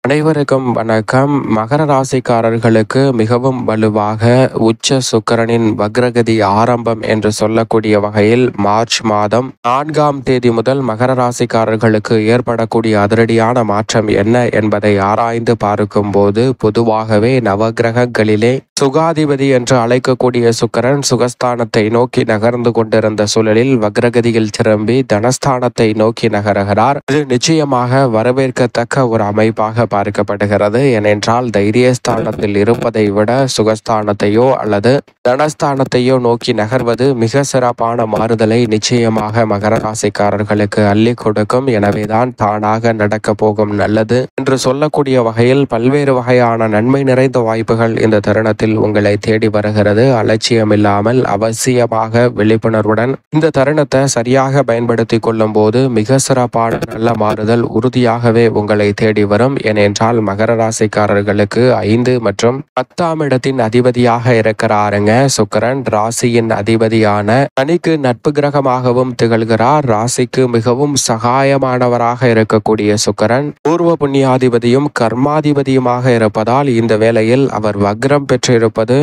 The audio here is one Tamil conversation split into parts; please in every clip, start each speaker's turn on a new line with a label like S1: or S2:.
S1: அனைவருக்கும் வணக்கம். மகர ராசிக்காரர்களுக்கு மிகவும் வலுவாக உச்ச சுக்கிரனின் வக்ரகதி ஆரம்பம் என்று சொல்லக்கூடிய வகையில் மார்ச் மாதம் 4ஆம் தேதி முதல் மகர ராசிக்காரர்களுக்கு ஏற்படக்கூடிய அதிரடியான மாற்றம் என்ன என்பதை ஆராய்ந்து பார்க்கும் போது, பொதுவாகவே நவகிரகங்களிலே சுகாதிபதி என்று அழைக்கக்கூடிய சுக்கிரன் சுகஸ்தானத்தை நோக்கி நகர்ந்து கொண்டிருந்த சூழலில் வக்ரகதியில் திரும்பி தனஸ்தானத்தை நோக்கி நகர்கிறார். இது நிச்சயமாக வரவேற்கத்தக்க ஒரு அமைப்பாக பார்க்கப்படுகிறது. ஏனென்றால் தைரியஸ்தானத்தில் இருப்பதை விட சுகஸ்தானத்தையோ அல்லது தனஸ்தானத்தையோ நோக்கி நகர்வது மிக சிறப்பான மாறுதலை நிச்சயமாக மகர ராசிக்காரர்களுக்கு அள்ளி கொடுக்கும். எனவேதான் தானாக நடக்க போகும் நல்லது என்று சொல்லக்கூடிய வகையில் பல்வேறு வகையான நன்மை நிறைந்த வாய்ப்புகள் இந்த தருணத்தில் உங்களை தேடி வருகிறது. அலட்சியமில்லாமல் அவசியமாக விழிப்புணர்வுடன் இந்த தருணத்தை சரியாக பயன்படுத்தி கொள்ளும் போது மிக சிறப்பான நல்ல மாறுதல் உறுதியாகவே உங்களை தேடி வரும். ஏனென்றால் மகர ராசிக்காரர்களுக்கு 5 மற்றும் 10ஆம் இடத்தின் அதிபதியாக இருக்கிறாருங்க சுக்கிரன். ராசியின் அதிபதியான சனிக்கு நட்பு கிரகமாகவும் திகழ்கிறார். ராசிக்கு மிகவும் சகாயமானவராக இருக்கக்கூடிய சுக்கிரன் பூர்வ புண்ணியாதிபதியும் கர்மாதிபதியுமாக இருப்பதால் இந்த வேளையில் அவர் வக்ரம் பெற்றிருப்பது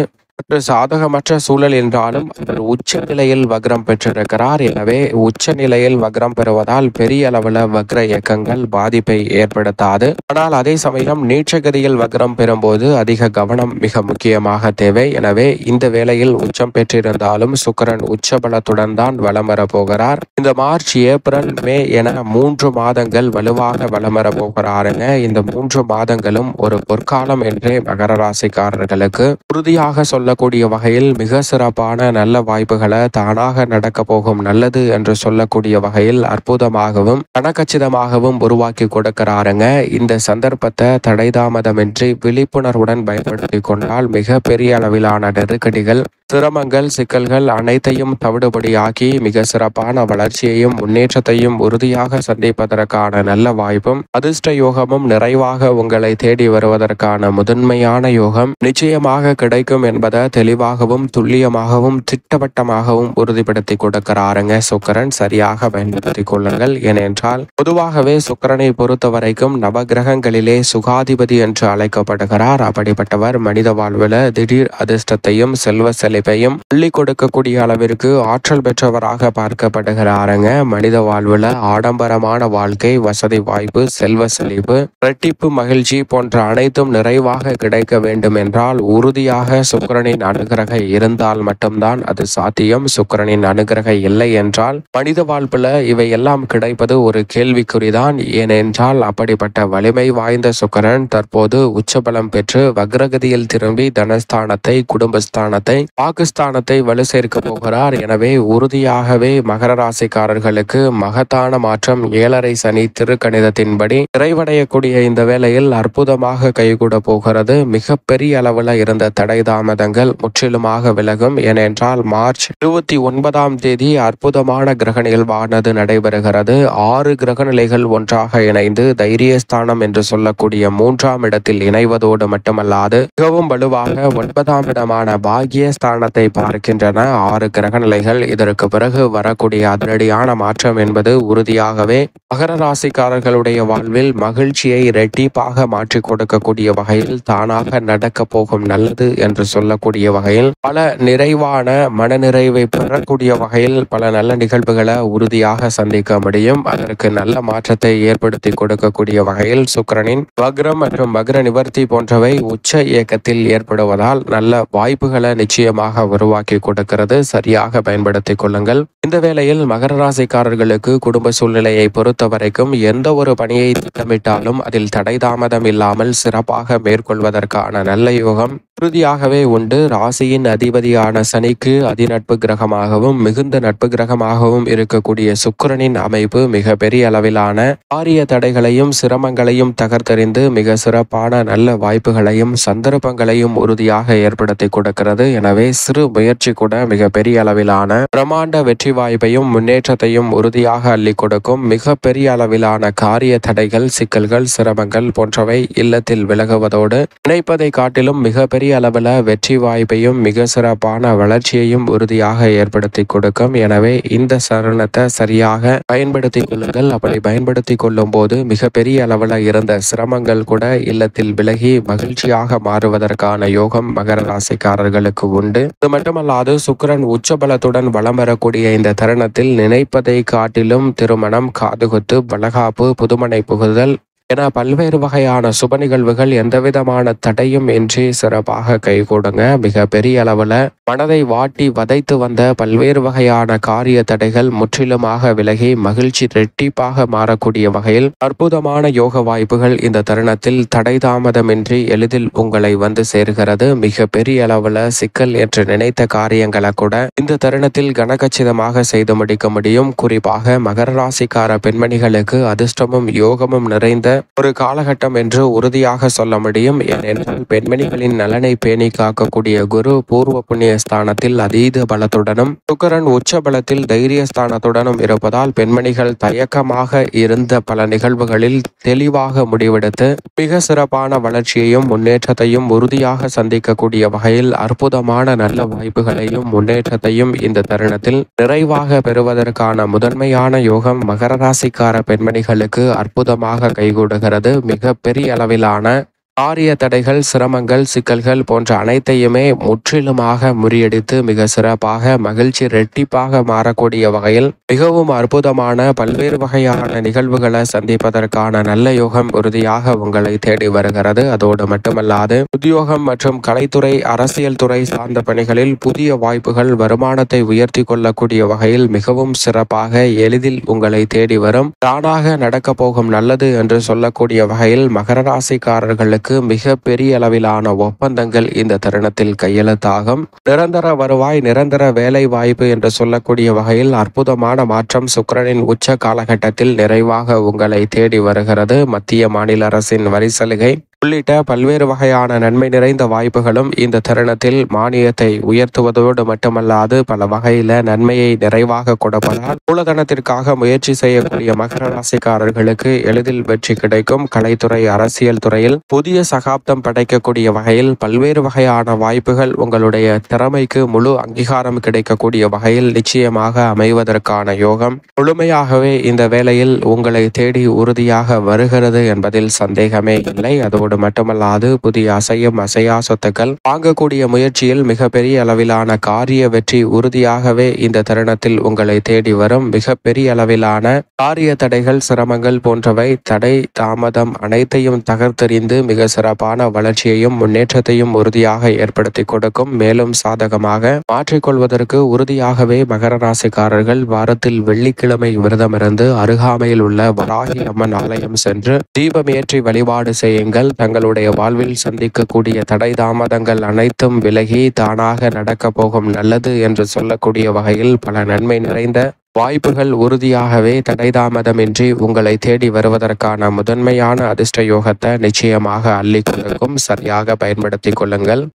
S1: சாதகமற்ற சூழல் என்றாலும் அவர் உச்ச நிலையில் வக்ரம் பெற்றிருக்கிறார். எனவே உச்ச நிலையில் வக்ரம் பெறுவதால் பெரிய அளவில் வக்ர இயக்கங்கள் பாதிப்பை ஏற்படுத்தாது. ஆனால் அதே சமயம் நீட்சகதியில் வக்ரம் பெறும்போது அதிக கவனம் மிக முக்கியமாக தேவை. எனவே இந்த வேளையில் உச்சம் பெற்றிருந்தாலும் சுக்கிரன் உச்ச பலத்துடன் தான் வலம் வர போகிறார். இந்த மார்ச், ஏப்ரல், மே என 3 மாதங்கள் வலுவாக வலம் வர போகிறாருங்க. இந்த 3 மாதங்களும் ஒரு பொற்காலம் என்றே மகர ராசிக்காரர்களுக்கு உறுதியாக சொல்லக்கூடிய வகையில் மிக சிறப்பான நல்ல வாய்ப்புகளை தானாக நடக்க போகும் நல்லது என்று சொல்லக்கூடிய வகையில் அற்புதமாகவும் கனகச்சிதமாகவும் உருவாக்கி கொடுக்கிறாருங்க. இந்த சந்தர்ப்பத்தை தடைதாமதமின்றி விழிப்புணர்வுடன் பயன்படுத்தி கொண்டால் மிக பெரிய அளவிலான நெருக்கடிகள், சிரமங்கள், சிக்கல்கள் அனைத்தையும் தவிடுபடியாக்கி மிக சிறப்பான வளர்ச்சியையும் முன்னேற்றத்தையும் உறுதியாக சந்திப்பதற்கான நல்ல வாய்ப்பும் அதிர்ஷ்ட யோகமும் நிறைவாக உங்களை தேடி வருவதற்கான முதன்மையான யோகம் நிச்சயமாக கிடைக்கும் என்பதை தெளிவாகவும் துல்லியமாகவும் திட்டவட்டமாகவும் உறுதிப்படுத்தி கொடுக்கிறாருங்க சுக்கிரன். சரியாக பயன்படுத்தி கொள்ளுங்கள். ஏனென்றால் பொதுவாகவே சுக்கிரனை பொறுத்த வரைக்கும் நவகிரகங்களிலே சுகாதிபதி என்று அழைக்கப்படுகிறார். அப்படிப்பட்டவர் மனித வாழ்வில் திடீர் அதிர்ஷ்டத்தையும் செல்வ செழிப்பையும் அள்ளி கொடுக்கக்கூடிய அளவிற்கு ஆற்றல் பெற்றவராக பார்க்கப்படுகிறாருங்க. மனித வாழ்வில் ஆடம்பரமான வாழ்க்கை, வசதி வாய்ப்பு, செல்வ செழிப்பு, இரட்டிப்பு மகிழ்ச்சி போன்ற அனைத்தும் நிறைவாக கிடைக்க வேண்டும் என்றால் உறுதியாக சுக்கிரனின் அனுகிரகம் இருந்தால் மட்டும்தான் அது சாத்தியம். சுக்கிரனின் அனுகிரகம் இல்லை என்றால் மனித வாழ்வில் இவை எல்லாம் கிடைப்பது ஒரு கேள்விக்குறிதான். ஏனென்றால் அப்படிப்பட்ட வலிமை வாய்ந்த சுக்கிரன் தற்போது உச்சபலம் பெற்று வக்ரகதியில் திரும்பி தனஸ்தானத்தை, குடும்பஸ்தானத்தை, பாகிஸ்தானத்தை வலு சேர்க்க போகிறார். எனவே உறுதியாகவே மகர ராசிக்காரர்களுக்கு மகத்தான மாற்றம் 7.5 சனி திருக்கணிதத்தின்படி நிறைவடையக்கூடிய இந்த வேளையில் அற்புதமாக கைகூட போகிறது. மிக பெரிய அளவில் இருந்த தடை தாமதங்கள் முற்றிலுமாக விலகும். ஏனென்றால் மார்ச் 29ஆம் தேதி அற்புதமான கிரக நிகழ்வானது நடைபெறுகிறது. 6 கிரக நிலைகள் ஒன்றாக இணைந்து தைரியஸ்தானம் என்று சொல்லக்கூடிய 3ஆம் இடத்தில் இணைவதோடு மட்டுமல்லாது மிகவும் வலுவாக 9ஆம் இடமான பாக்கியஸ்தானத்தை பார்க்கின்றன 6 கிரக நிலைகள். இதற்கு பிறகு வரக்கூடிய அதிரடியான மாற்றம் என்பது உறுதியாகவே மகர ராசிக்காரர்களுடைய வாழ்வில் மகிழ்ச்சியை இரட்டிப்பாக மாற்றி கொடுக்கக்கூடிய வகையில் தானாக நடக்க போகும் நல்லது என்று சொல்லக்கூடிய வகையில் பல நிறைவான மனநிறைவை பெறக்கூடிய வகையில் பல நல்ல நிகழ்வுகளை உறுதியாக சந்திக்க முடியும். அதற்கு நல்ல மாற்றத்தை ஏற்படுத்தி கொடுக்கக்கூடிய வகையில் சுக்கிரனின் வக்ரம் மற்றும் வக்ர நிவர்த்தி போன்றவை உச்ச இயக்கத்தில் ஏற்படுவதால் நல்ல வாய்ப்புகளை நிச்சயமாக உருவாக்கி கொடுக்கிறது. சரியாக பயன்படுத்திக் கொள்ளுங்கள். இந்த வேளையில் மகர ராசிக்காரர்களுக்கு குடும்ப சூழ்நிலையை பொறுத்த வரைக்கும் எந்த ஒரு பணியை திட்டமிட்டாலும் அதில் தடை தாமதம் இல்லாமல் சிறப்பாக மேற்கொள்வதற்கான நல்ல யோகம் உறுதியாகவே உண்டு. ராசியின் அதிபதியான சனிக்கு அதிநட்பு கிரகமாகவும் மிகுந்த நட்பு கிரகமாகவும் இருக்கக்கூடிய சுக்கிரனின் அமைப்பு மிக பெரிய அளவிலான காரிய தடைகளையும் சிரமங்களையும் தகர்த்தெறிந்து மிக சிறப்பான நல்ல வாய்ப்புகளையும் சந்தர்ப்பங்களையும் உறுதியாக ஏற்படுத்தி கொடுக்கிறது. எனவே சிறு முயற்சி கூட மிக பெரிய அளவிலான பிரமாண்ட வெற்றி வாய்ப்பையும் முன்னேற்றத்தையும் உறுதியாக அள்ளி கொடுக்கும். மிக பெரிய அளவிலான காரிய தடைகள், சிக்கல்கள், சிரமங்கள் போன்றவை இல்லத்தில் விலகுவதோடு நினைப்பதை காட்டிலும் மிக பெரிய பெரிய அளவில் வெற்றி வாய்ப்பையும் மிக சிறப்பான வளர்ச்சியையும் உறுதியாக ஏற்படுத்தி கொடுக்கும். எனவே இந்த தருணத்தை சரியாக பயன்படுத்தி கொள்ளுங்கள். அப்படி பயன்படுத்தி கொள்ளும் போது மிகப்பெரிய அளவில் இருந்த சிரமங்கள் கூட இல்லத்தில் விலகி மகிழ்ச்சியாக மாறுவதற்கான யோகம் மகர ராசிக்காரர்களுக்கு உண்டு. இது மட்டுமல்லாது சுக்கிரன் உச்சபலத்துடன் வலம் வரக்கூடிய இந்த தருணத்தில் நினைப்பதை காட்டிலும் திருமணம், காதுகுத்து, வளகாப்பு, புதுமனை புகுதல் என பல்வேறு வகையான சுப நிகழ்வுகள் எந்தவிதமான தடையும் இன்றி சிறப்பாக கைகூடுங்க. மிக பெரிய அளவில் மனதை வாட்டி வதைத்து வந்த பல்வேறு வகையான காரிய தடைகள் முற்றிலுமாக விலகி மகிழ்ச்சி ரெட்டிப்பாக மாறக்கூடிய வகையில் அற்புதமான யோக வாய்ப்புகள் இந்த தருணத்தில் தடை தாமதமின்றி எளிதில் உங்களை வந்து சேர்கிறது. மிக பெரிய அளவில் சிக்கல் என்று நினைத்த காரியங்களை கூட இந்த தருணத்தில் கனகச்சிதமாக செய்து முடிக்க முடியும். குறிப்பாக மகர ராசிக்கார பெண்மணிகளுக்கு அதிர்ஷ்டமும் யோகமும் நிறைந்த ஒரு காலகட்டம் என்று உறுதியாக சொல்ல முடியும். ஏனென்றால் பெண்மணிகளின் நலனை பேணி காக்கக்கூடிய குரு பூர்வ புண்ணிய ஸ்தானத்தில் அதீத பலத்துடனும் சுக்கிரன் உச்ச பலத்தில் தைரிய ஸ்தானத்துடனும் இருப்பதால் பெண்மணிகள் தயக்கமாக இருந்த பல நிகழ்வுகளில் தெளிவாக முடிவெடுத்து மிக சிறப்பான வளர்ச்சியையும் முன்னேற்றத்தையும் உறுதியாக சந்திக்கக்கூடிய வகையில் அற்புதமான நல்ல வாய்ப்புகளையும் முன்னேற்றத்தையும் இந்த தருணத்தில் நிறைவாக பெறுவதற்கான முதன்மையான யோகம் மகர ராசிக்கார பெண்மணிகளுக்கு அற்புதமாக கைகூடும். மிக பெரிய அளவிலான காரிய தடைகள், சிரமங்கள், சிக்கல்கள் போன்ற அனைத்தையுமே முற்றிலுமாக முறியடித்து மிக சிறப்பாக மகிழ்ச்சி ரெட்டிப்பாக மாறக்கூடிய வகையில் மிகவும் அற்புதமான பல்வேறு வகையான நிகழ்வுகளை சந்திப்பதற்கான நல்ல யோகம் உறுதியாக உங்களை தேடி வருகிறது. அதோடு மட்டுமல்லாது உத்தியோகம் மற்றும் கலைத்துறை, அரசியல் துறை சார்ந்த பணிகளில் புதிய வாய்ப்புகள் வருமானத்தை உயர்த்தி கொள்ளக்கூடிய வகையில் மிகவும் சிறப்பாக எளிதில் உங்களை தேடி வரும். தானாக நடக்க போகும் நல்லது என்று சொல்லக்கூடிய வகையில் மகர ராசிக்காரர்களுக்கு மிக பெரிய அளவிலான ஒப்பந்தங்கள் இந்த தருணத்தில் கையெழுத்தாகும். நிரந்தர வருவாய், நிரந்தர வேலை வாய்ப்பு என்று சொல்லக்கூடிய வகையில் அற்புதமான மாற்றம் சுக்கிரனின் உச்ச காலகட்டத்தில் நிறைவாக உங்களை தேடி வருகிறது. மத்திய மாநில அரசின் வரி சலுகை உள்ளிட்ட பல்வேறு வகையான நன்மை நிறைந்த வாய்ப்புகளும் இந்த தருணத்தில் மானியத்தை உயர்த்துவதோடு மட்டுமல்லாது பல வகையில நன்மையை நிறைவாக கொடுப்பதால் மூலதனத்திற்காக முயற்சி செய்யக்கூடிய மகர ராசிக்காரர்களுக்கு எளிதில் வெற்றி கிடைக்கும். கலைத்துறை, அரசியல் துறையில் புதிய சகாப்தம் படைக்கக்கூடிய வகையில் பல்வேறு வகையான வாய்ப்புகள் உங்களுடைய திறமைக்கு முழு அங்கீகாரம் கிடைக்கக்கூடிய வகையில் நிச்சயமாக அமைவதற்கான யோகம் முழுமையாகவே இந்த வேளையில் உங்களை தேடி உறுதியாக வருகிறது என்பதில் சந்தேகமே இல்லை. அதோடு மட்டுமல்லாது புதிய அசையும் அசையா சொத்துக்கள் வாங்கக்கூடிய முயற்சியில் மிகப்பெரிய அளவிலான காரிய வெற்றி உறுதியாகவே இந்த தருணத்தில் உங்களை தேடி வரும். மிகப்பெரிய அளவிலான காரிய தடைகள், சிரமங்கள் போன்றவை தடை தாமதம் அனைத்தையும் தகர்த்தெறிந்து மிக சிறப்பான வளர்ச்சியையும் முன்னேற்றத்தையும் உறுதியாக ஏற்படுத்தி கொடுக்கும். மேலும் சாதகமாக மாற்றிக்கொள்வதற்கு உறுதியாகவே மகர ராசிக்காரர்கள் வாரத்தில் வெள்ளிக்கிழமை விரதமிருந்து அருகாமையில் உள்ள வராகி அம்மன் ஆலயம் சென்று தீபம் ஏற்றி வழிபாடு செய்யுங்கள். தங்களுடைய வாழ்வில் சந்திக்கக்கூடிய தடை தாமதங்கள் அனைத்தும் விலகி தானாக நடக்க போகும் நல்லது என்று சொல்லக்கூடிய வகையில் பல நன்மை நிறைந்த வாய்ப்புகள் உறுதியாகவே தடை தாமதமின்றி உங்களை தேடி வருவதற்கான முதன்மையான அதிர்ஷ்ட யோகத்தை நிச்சயமாக அள்ளி கொடுக்கும். சரியாக பயன்படுத்திக் கொள்ளுங்கள்.